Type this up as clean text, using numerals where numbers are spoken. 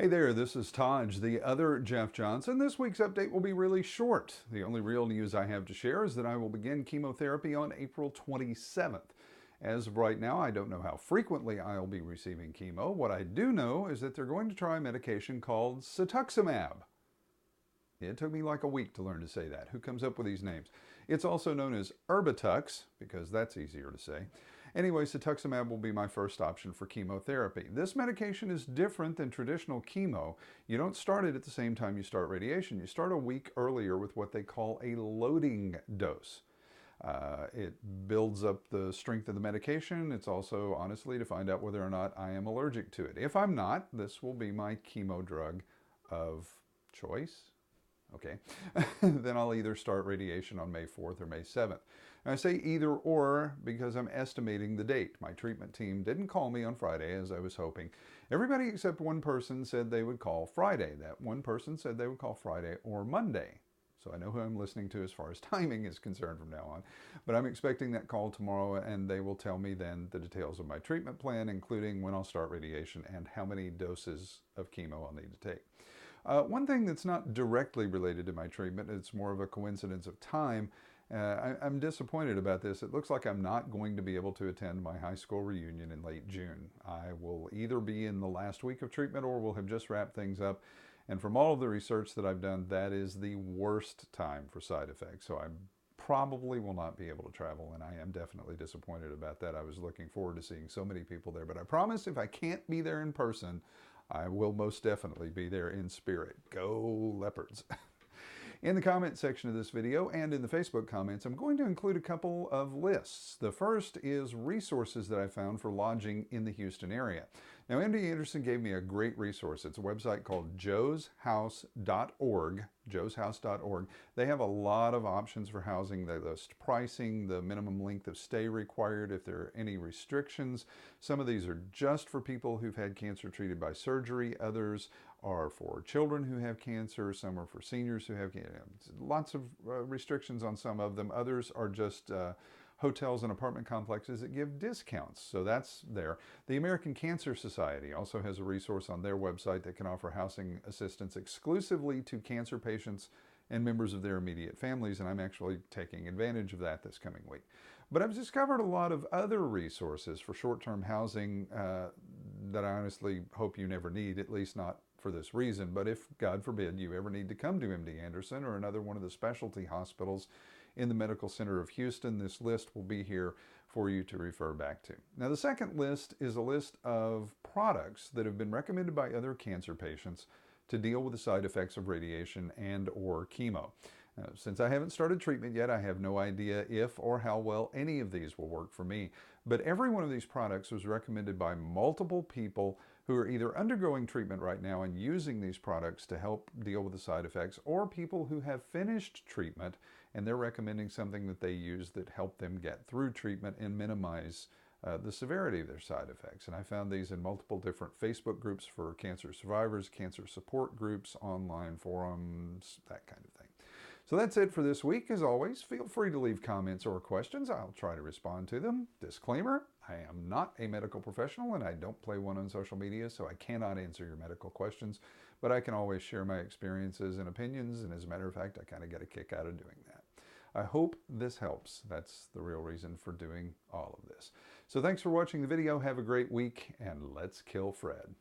Hey there, this is Taj, the other Jeff Johnson. This week's update will be really short. The only real news I have to share is that I will begin chemotherapy on April 27th. As of right now, I don't know how frequently I'll be receiving chemo. What I do know is that they're going to try a medication called Cituximab. It took me like a week to learn to say that. Who comes up with these names? It's also known as Erbitux, because that's easier to say. Anyway, Cituximab will be my first option for chemotherapy. This medication is different than traditional chemo. You don't start it at the same time you start radiation. You start a week earlier with what they call a loading dose. It builds up the strength of the medication. It's also, honestly, to find out whether or not I am allergic to it. If I'm not, this will be my chemo drug of choice. Okay, then I'll either start radiation on May 4th or May 7th. And I say either or because I'm estimating the date. My treatment team didn't call me on Friday as I was hoping. Everybody except one person said they would call Friday. That one person said they would call Friday or Monday. So I know who I'm listening to as far as timing is concerned from now on. But I'm expecting that call tomorrow, and they will tell me then the details of my treatment plan, including when I'll start radiation and how many doses of chemo I'll need to take. One thing that's not directly related to my treatment, it's more of a coincidence of time. I'm disappointed about this. It looks like I'm not going to be able to attend my high school reunion in late June. I will either be in the last week of treatment or will have just wrapped things up. And from all of the research that I've done, that is the worst time for side effects. So I probably will not be able to travel, and I am definitely disappointed about that. I was looking forward to seeing so many people there, but I promise if I can't be there in person, I will most definitely be there in spirit. Go Leopards! In the comment section of this video and in the Facebook comments, I'm going to include a couple of lists. The first is resources that I found for lodging in the Houston area. Now, MD Anderson gave me a great resource. It's a website called joeshouse.org. joeshouse.org. They have a lot of options for housing. They list pricing, the minimum length of stay required, if there are any restrictions. Some of these are just for people who've had cancer treated by surgery. Others are for children who have cancer. Some are for seniors who have cancer. Lots of restrictions on some of them. Others are just hotels and apartment complexes that give discounts. So that's there. The American Cancer Society also has a resource on their website that can offer housing assistance exclusively to cancer patients and members of their immediate families, and I'm actually taking advantage of that this coming week. But I've discovered a lot of other resources for short-term housing that I honestly hope you never need, at least not for this reason. But if, God forbid, you ever need to come to MD Anderson or another one of the specialty hospitals in the Medical Center of Houston, this list will be here for you to refer back to. Now, the second list is a list of products that have been recommended by other cancer patients to deal with the side effects of radiation and or chemo. Since I haven't started treatment yet, I have no idea if or how well any of these will work for me. But every one of these products was recommended by multiple people who are either undergoing treatment right now and using these products to help deal with the side effects, or people who have finished treatment and they're recommending something that they use that helped them get through treatment and minimize the severity of their side effects. And I found these in multiple different Facebook groups for cancer survivors, cancer support groups, online forums, that kind of thing. So that's it for this week. As always, feel free to leave comments or questions. I'll try to respond to them. Disclaimer, I am not a medical professional and I don't play one on social media, so I cannot answer your medical questions, but I can always share my experiences and opinions, and as a matter of fact, I kind of get a kick out of doing that. I hope this helps. That's the real reason for doing all of this. So thanks for watching the video. Have a great week, and let's kill Fred.